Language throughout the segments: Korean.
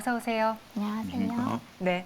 어서 오세요. 안녕하세요. 네.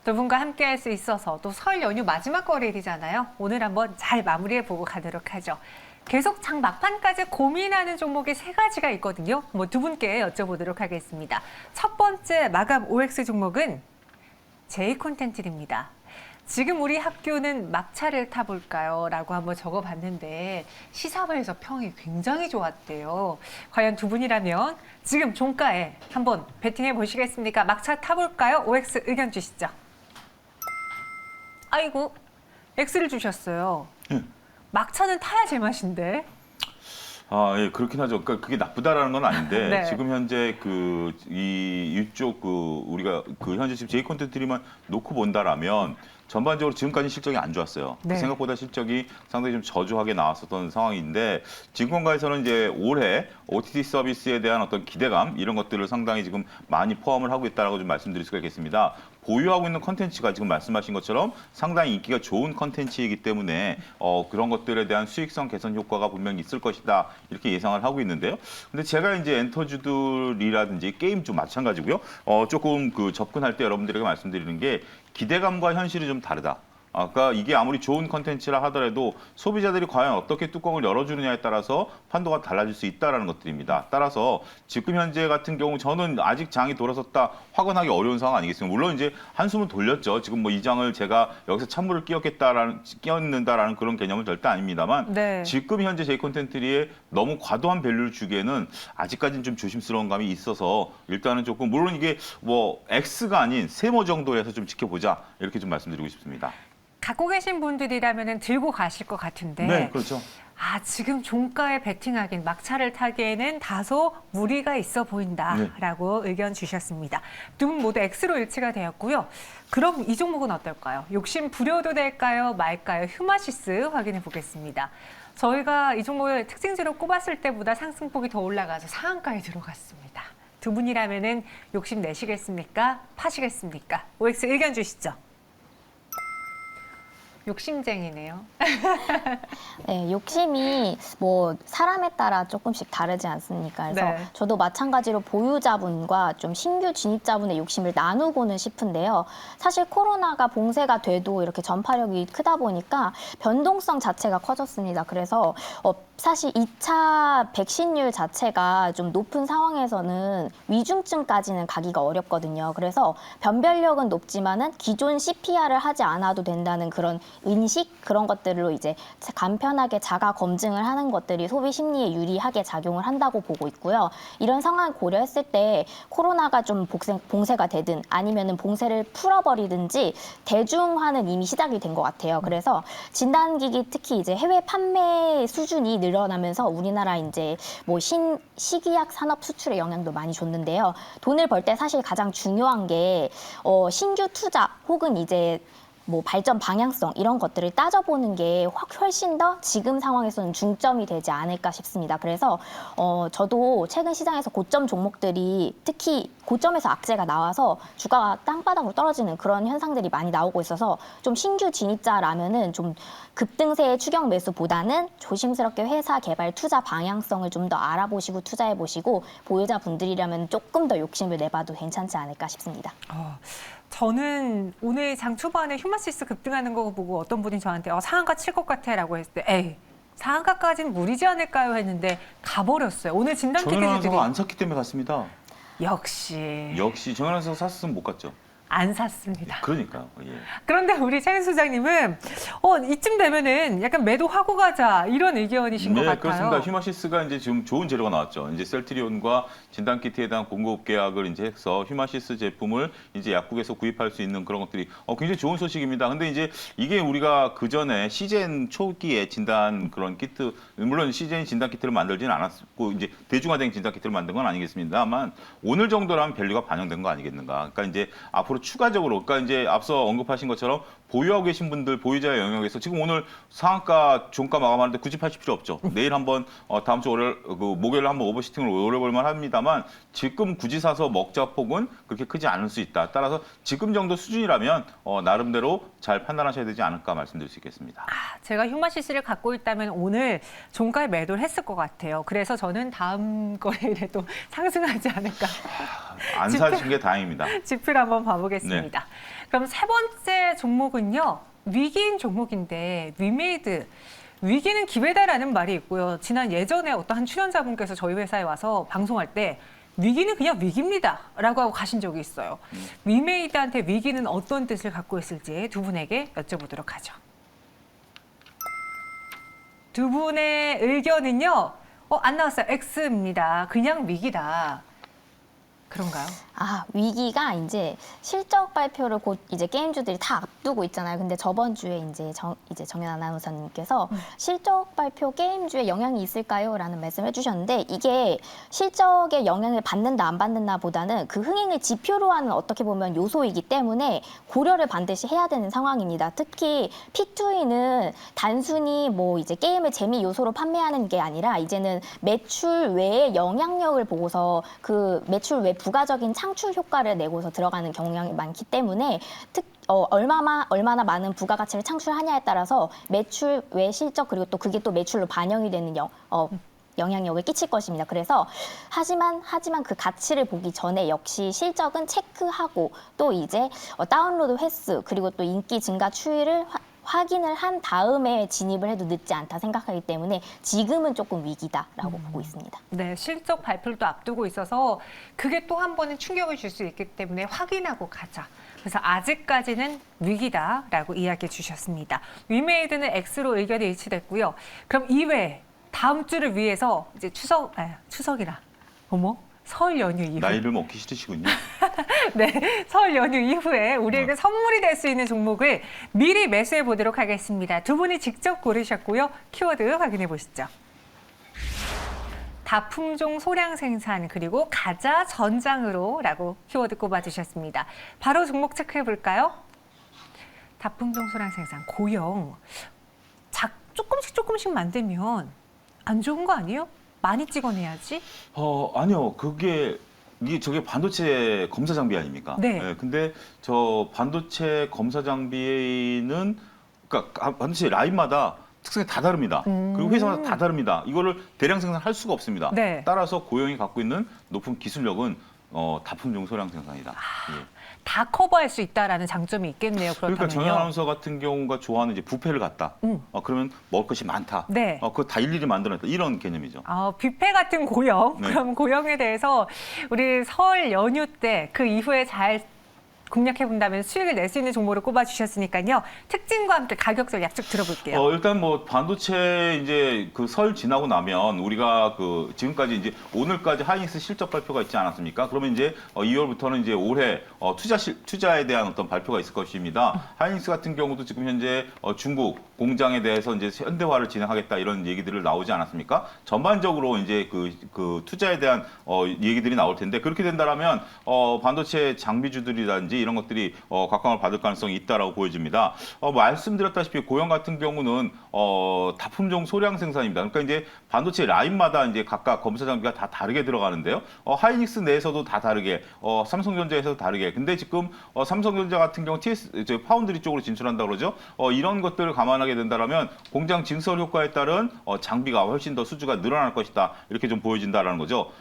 두 분과 함께 할 수 있어서 또 설 연휴 마지막 거래일이잖아요. 오늘 한번 잘 마무리해 보고 가도록 하죠. 계속 장 막판까지 고민하는 종목이 세 가지가 있거든요. 두 분께 여쭤보도록 하겠습니다. 첫 번째 마감 OX 종목은 J콘텐츠입니다. 지금 우리 학교는 막차를 타볼까요? 라고 한번 적어봤는데 시사회에서 평이 굉장히 좋았대요. 과연 두 분이라면 지금 종가에 한번 베팅해 보시겠습니까? 막차 타볼까요? OX 의견 주시죠. 아이고, X를 주셨어요. 막차는 타야 제맛인데. 아, 예, 그렇긴 하죠. 그러니까 그게 나쁘다라는 건 아닌데 네. 지금 현재 이쪽 우리가 현재 지금 J 콘텐츠만 놓고 본다라면 전반적으로 지금까지 실적이 안 좋았어요. 네. 생각보다 실적이 상당히 좀 저조하게 나왔었던 상황인데 증권가에서는 이제 올해 OTT 서비스에 대한 어떤 기대감 이런 것들을 상당히 지금 많이 포함을 하고 있다라고 좀 말씀드릴 수가 있겠습니다. 보유하고 있는 컨텐츠가 지금 말씀하신 것처럼 상당히 인기가 좋은 컨텐츠이기 때문에 그런 것들에 대한 수익성 개선 효과가 분명히 있을 것이다 이렇게 예상을 하고 있는데요. 근데 제가 이제 엔터주들이라든지 게임 좀 마찬가지고요. 조금 접근할 때 여러분들에게 말씀드리는 게 기대감과 현실이 좀 다르다. 아까 이게 아무리 좋은 컨텐츠라 하더라도 소비자들이 과연 어떻게 뚜껑을 열어주느냐에 따라서 판도가 달라질 수 있다는 것들입니다. 따라서 지금 현재 같은 경우 저는 아직 장이 돌아섰다 확언하기 어려운 상황 아니겠습니까? 물론 이제 한숨은 돌렸죠. 지금 이 장을 제가 여기서 찬물을 끼얹는다라는 그런 개념은 절대 아닙니다만 네. 지금 현재 J 콘텐츠리에 너무 과도한 밸류를 주기에는 아직까지는 좀 조심스러운 감이 있어서 일단은 조금 물론 이게 X가 아닌 세모 정도에서 좀 지켜보자 이렇게 좀 말씀드리고 싶습니다. 갖고 계신 분들이라면 들고 가실 것 같은데. 네, 그렇죠. 지금 종가에 베팅하긴 막차를 타기에는 다소 무리가 있어 보인다라고 의견 주셨습니다. 두 분 모두 X로 일치가 되었고요. 그럼 이 종목은 어떨까요? 욕심 부려도 될까요? 말까요? 휴마시스 확인해 보겠습니다. 저희가 이 종목을 특징지로 꼽았을 때보다 상승폭이 더 올라가서 상한가에 들어갔습니다. 두 분이라면은 욕심 내시겠습니까? 파시겠습니까? OX 의견 주시죠. 욕심쟁이네요. 네, 욕심이 사람에 따라 조금씩 다르지 않습니까? 그래서 네. 저도 마찬가지로 보유자분과 좀 신규 진입자분의 욕심을 나누고는 싶은데요. 사실 코로나가 봉쇄가 돼도 이렇게 전파력이 크다 보니까 변동성 자체가 커졌습니다. 그래서 사실 2차 백신율 자체가 좀 높은 상황에서는 위중증까지는 가기가 어렵거든요. 그래서 변별력은 높지만은 기존 CPR을 하지 않아도 된다는 그런 인식 그런 것들로 이제 간편하게 자가 검증을 하는 것들이 소비 심리에 유리하게 작용을 한다고 보고 있고요. 이런 상황을 고려했을 때 코로나가 좀 봉쇄가 되든 아니면은 봉쇄를 풀어버리든지 대중화는 이미 시작이 된 것 같아요. 그래서 진단기기 특히 이제 해외 판매 수준이 늘어나면서 우리나라 이제 식이약 산업 수출에 영향도 많이 줬는데요. 돈을 벌 때 사실 가장 중요한 게 신규 투자 혹은 이제 발전 방향성 이런 것들을 따져보는 게 훨씬 더 지금 상황에서는 중점이 되지 않을까 싶습니다. 그래서 저도 최근 시장에서 고점 종목들이 특히 고점에서 악재가 나와서 주가가 땅바닥으로 떨어지는 그런 현상들이 많이 나오고 있어서 좀 신규 진입자라면은 좀 급등세의 추격 매수보다는 조심스럽게 회사 개발 투자 방향성을 좀 더 알아보시고 투자해보시고 보유자분들이라면 조금 더 욕심을 내봐도 괜찮지 않을까 싶습니다. 저는 오늘 장 초반에 휴마시스 급등하는 거 보고 어떤 분이 저한테 상한가 칠 것 같아 라고 했을 때 에이 상한가까지는 무리지 않을까요 했는데 가버렸어요. 오늘 진단키트들이 정현아선수가 안 샀기 때문에 갔습니다. 역시 정현아선수 샀으면 못 갔죠. 안 샀습니다. 그러니까요. 예. 그런데 우리 차윤 소장님은 이쯤 되면은 약간 매도하고 가자 이런 의견이신 것 같아요. 그렇습니다. 휴마시스가 이제 지금 좋은 재료가 나왔죠. 이제 셀트리온과 진단키트에 대한 공급 계약을 이제 해서 휴마시스 제품을 이제 약국에서 구입할 수 있는 그런 것들이 굉장히 좋은 소식입니다. 근데 이제 이게 우리가 그 전에 시젠 초기에 진단 그런 키트, 물론 시젠 진단 키트를 만들지는 않았고 이제 대중화된 진단 키트를 만든 건 아니겠습니다만 오늘 정도라면 밸류가 반영된 거 아니겠는가. 그러니까 이제 앞으로 추가적으로, 그러니까 이제 앞서 언급하신 것처럼 보유하고 계신 분들 보유자의 영역에서 지금 오늘 상한가 종가 마감하는데 굳이 파실 필요 없죠. 내일 한번 다음 주 목요일에 한번 오버시팅을 오려볼만 합니다만 지금 굳이 사서 먹자 폭은 그렇게 크지 않을 수 있다. 따라서 지금 정도 수준이라면 나름대로 잘 판단하셔야 되지 않을까 말씀드릴 수 있겠습니다. 제가 휴마시스를 갖고 있다면 오늘 종가에 매도를 했을 것 같아요. 그래서 저는 다음 거래일에도 상승하지 않을까. 안 사신 게 다행입니다. 지표를 한번 봐보겠습니다. 그럼 세 번째 종목은요. 위기인 종목인데 위메이드. 위기는 기회다라는 말이 있고요. 지난 예전에 어떤 한 출연자분께서 저희 회사에 와서 방송할 때 위기는 그냥 위기입니다 라고 하고 가신 적이 있어요. 위메이드한테 위기는 어떤 뜻을 갖고 있을지 두 분에게 여쭤보도록 하죠. 두 분의 의견은요. 안 나왔어요. X입니다. 그냥 위기다. 그런가요? 위기가 이제 실적 발표를 곧 이제 게임주들이 다 앞두고 있잖아요. 근데 저번 주에 이제 정연 아나운서님께서 실적 발표 게임주에 영향이 있을까요? 라는 말씀을 해주셨는데 이게 실적에 영향을 받는다 안 받는다 보다는 그 흥행을 지표로 하는 어떻게 보면 요소이기 때문에 고려를 반드시 해야 되는 상황입니다. 특히 P2E는 단순히 뭐 이제 게임을 재미 요소로 판매하는 게 아니라 이제는 매출 외의 영향력을 보고서 그 매출 외 부가적인 창출 효과를 내고서 들어가는 경향이 많기 때문에 얼마나 많은 부가가치를 창출하냐에 따라서 매출 외 실적 그리고 또 그게 또 매출로 반영이 되는 영향력을 끼칠 것입니다. 그래서 하지만 그 가치를 보기 전에 역시 실적은 체크하고 또 이제 다운로드 횟수 그리고 또 인기 증가 추이를 확인을 한 다음에 진입을 해도 늦지 않다 생각하기 때문에 지금은 조금 위기다라고 보고 있습니다. 네, 실적 발표를 또 앞두고 있어서 그게 또 한 번은 충격을 줄 수 있기 때문에 확인하고 가자. 그래서 아직까지는 위기다라고 이야기해 주셨습니다. 위메이드는 X로 의견이 일치됐고요. 그럼 이외에 다음 주를 위해서 이제 추석이라 설 연휴 이후. 나이를 먹기 싫으시군요. 네, 설 연휴 이후에 우리에게 선물이 될 수 있는 종목을 미리 매수해 보도록 하겠습니다. 두 분이 직접 고르셨고요. 키워드 확인해 보시죠. 다품종 소량 생산 그리고 가자 전장으로라고 키워드 꼽아주셨습니다. 바로 종목 체크해 볼까요? 다품종 소량 생산 고용. 조금씩 만들면 안 좋은 거 아니에요? 많이 찍어내야지. 아니요. 저게 반도체 검사 장비 아닙니까? 네. 근데 저 반도체 검사 장비는 그러니까 반도체 라인마다 특성이 다 다릅니다. 그리고 회사마다 다 다릅니다. 이거를 대량 생산할 수가 없습니다. 네. 따라서 고용이 갖고 있는 높은 기술력은 다품종 소량 생산이다. 예. 다 커버할 수 있다라는 장점이 있겠네요. 그렇다면요. 그러니까 정연 아나운서 같은 경우가 좋아하는 이제 뷔페를 갔다. 그러면 먹을 것이 많다. 네. 그거 다 일일이 만들어냈다. 이런 개념이죠. 뷔페 같은 고용. 네. 그럼 고용에 대해서 우리 설 연휴 때 그 이후에 잘 공략해 본다면 수익을 낼 수 있는 종목을 꼽아주셨으니까요. 특징과 함께 가격적 약속 들어볼게요. 일단 뭐 반도체 이제 그 설 지나고 나면 우리가 그 지금까지 이제 오늘까지 하이닉스 실적 발표가 있지 않았습니까? 그러면 이제 2월부터는 이제 올해 투자에 대한 어떤 발표가 있을 것입니다. 하이닉스 같은 경우도 지금 현재 중국 공장에 대해서 이제 현대화를 진행하겠다 이런 얘기들을 나오지 않았습니까? 전반적으로 이제 그 투자에 대한 얘기들이 나올 텐데 그렇게 된다라면 반도체 장비주들이라든지 이런 것들이 각광을 받을 가능성이 있다라고 보여집니다. 말씀드렸다시피 고용 같은 경우는 다품종 소량 생산입니다. 그러니까 이제 반도체 라인마다 이제 각각 검사 장비가 다 다르게 들어가는데요. 하이닉스 내에서도 다 다르게, 삼성전자에서도 다르게. 근데 지금 삼성전자 같은 경우 파운드리 쪽으로 진출한다 그러죠. 이런 것들을 감안하게 된다라면 공장 증설 효과에 따른 장비가 훨씬 더 수주가 늘어날 것이다. 이렇게 좀 보여진다라는 거죠.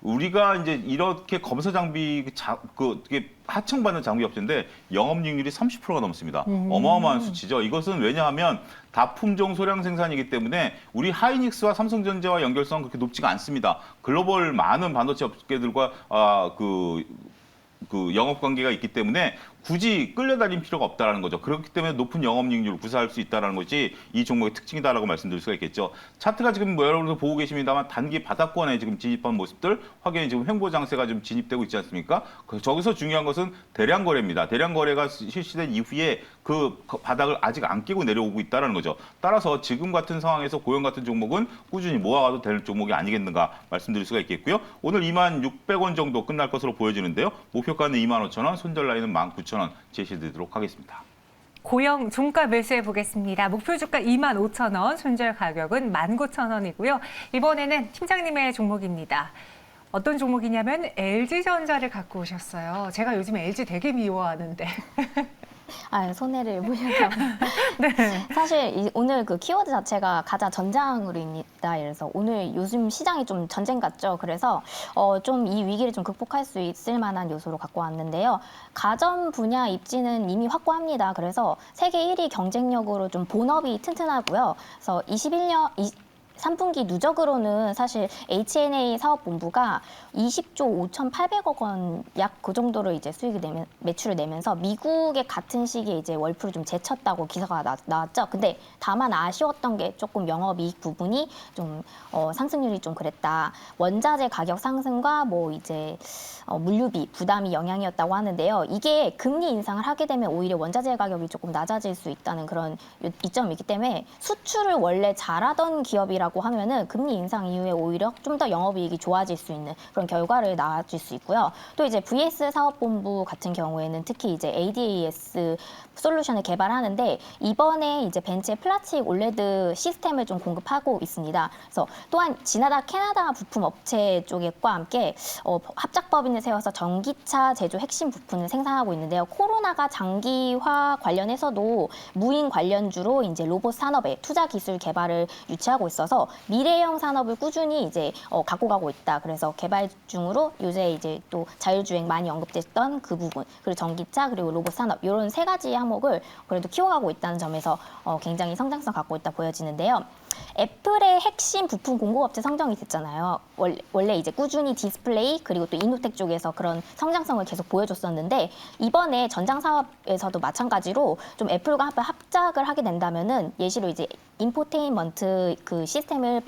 우리가 이제 이렇게 검사 장비 이게 하청받는 장비 업체인데 영업이익률이 30%가 넘습니다. 어마어마한 수치죠. 이것은 왜냐하면 다품종 소량 생산이기 때문에 우리 하이닉스와 삼성전자와 연결성은 그렇게 높지가 않습니다. 글로벌 많은 반도체 업계들과 그 영업 관계가 있기 때문에 굳이 끌려다닐 필요가 없다는 거죠. 그렇기 때문에 높은 영업이익률을 구사할 수 있다는 것이 이 종목의 특징이다라고 말씀드릴 수가 있겠죠. 차트가 지금 여러분들 보고 계십니다만 단기 바닥권에 지금 진입한 모습들 확연히 지금 횡보 장세가 좀 진입되고 있지 않습니까? 저기서 중요한 것은 대량 거래입니다. 대량 거래가 실시된 이후에 그 바닥을 아직 안 깨고 내려오고 있다는 거죠. 따라서 지금 같은 상황에서 고용 같은 종목은 꾸준히 모아가도 될 종목이 아니겠는가 말씀드릴 수가 있겠고요. 오늘 26,600원 정도 끝날 것으로 보여지는데요. 목표가는 25,000원, 손절 라인은 19,000원 제시드리도록 하겠습니다. 고영 종가 매수해 보겠습니다. 목표 주가 25,000원, 손절 가격은 19,000원이고요. 이번에는 팀장님의 종목입니다. 어떤 종목이냐면 LG전자를 갖고 오셨어요. 제가 요즘 LG 되게 미워하는데. 손해를 보셔서. 네. 사실 오늘 그 키워드 자체가 가자 전장으로 입니다. 그래서 오늘 요즘 시장이 좀 전쟁 같죠. 그래서 좀 이 위기를 좀 극복할 수 있을 만한 요소로 갖고 왔는데요. 가전 분야 입지는 이미 확고합니다. 그래서 세계 1위 경쟁력으로 좀 본업이 튼튼하고요. 그래서 3분기 누적으로는 사실 H&A 사업본부가 20조 5,800억 원 약 그 정도로 이제 매출을 내면서 미국의 같은 시기에 이제 월프를 좀 제쳤다고 기사가 나왔죠. 근데 다만 아쉬웠던 게 조금 영업이익 부분이 좀 상승률이 좀 그랬다. 원자재 가격 상승과 뭐 이제 물류비 부담이 영향이었다고 하는데요. 이게 금리 인상을 하게 되면 오히려 원자재 가격이 조금 낮아질 수 있다는 그런 이점이 있기 때문에 수출을 원래 잘하던 기업이라고 하면은 금리 인상 이후에 오히려 좀 더 영업이익이 좋아질 수 있는 그런 결과를 낳아줄 수 있고요. 또 이제 VS 사업본부 같은 경우에는 특히 이제 ADAS 솔루션을 개발하는데 이번에 이제 벤츠의 플라스틱 올레드 시스템을 좀 공급하고 있습니다. 그래서 또한 지나다 캐나다 부품 업체 쪽과 함께 합작법인을 세워서 전기차 제조 핵심 부품을 생산하고 있는데요. 코로나가 장기화 관련해서도 무인 관련주로 이제 로봇 산업에 투자 기술 개발을 유치하고 있어서 미래형 산업을 꾸준히 이제 갖고 가고 있다. 그래서 개발 중으로 요새 이제 또 자율주행 많이 언급됐던 그 부분, 그리고 전기차 그리고 로봇 산업 이런 세 가지 항목을 그래도 키워가고 있다는 점에서 굉장히 성장성 갖고 있다 보여지는데요. 애플의 핵심 부품 공급업체 선정이 됐잖아요. 원래 이제 꾸준히 디스플레이 그리고 또 이노텍 쪽에서 그런 성장성을 계속 보여줬었는데 이번에 전장 사업에서도 마찬가지로 좀 애플과 합작을 하게 된다면은 예시로 이제 인포테인먼트 그 시스템을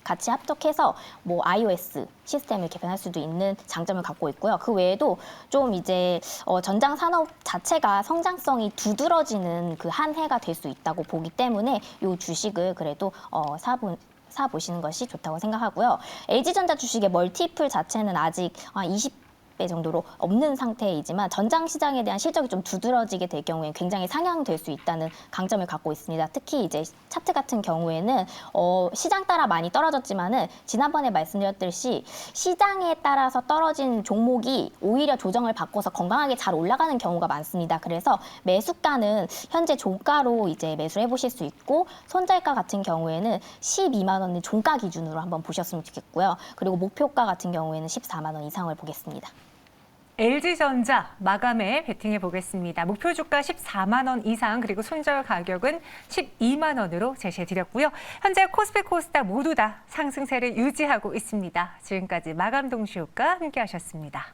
같이 합작해서 뭐 iOS 시스템을 개편할 수도 있는 장점을 갖고 있고요. 그 외에도 좀 이제 전장 산업 자체가 성장성이 두드러지는 그 한 해가 될 수 있다고 보기 때문에 이 주식을 그래도 사보시는 것이 좋다고 생각하고요. LG전자 주식의 멀티플 자체는 아직 20배 정도로 없는 상태이지만 전장 시장에 대한 실적이 좀 두드러지게 될 경우에 굉장히 상향될 수 있다는 강점을 갖고 있습니다. 특히 이제 차트 같은 경우에는 시장 따라 많이 떨어졌지만은 지난번에 말씀드렸듯이 시장에 따라서 떨어진 종목이 오히려 조정을 바꿔서 건강하게 잘 올라가는 경우가 많습니다. 그래서 매수가는 현재 종가로 이제 매수해 보실 수 있고 손절가 같은 경우에는 12만 원을 종가 기준으로 한번 보셨으면 좋겠고요. 그리고 목표가 같은 경우에는 14만 원 이상을 보겠습니다. LG전자 마감에 베팅해 보겠습니다. 목표 주가 14만 원 이상 그리고 손절 가격은 12만 원으로 제시해 드렸고요. 현재 코스피 코스닥 모두 다 상승세를 유지하고 있습니다. 지금까지 마감 동시효과 함께 하셨습니다.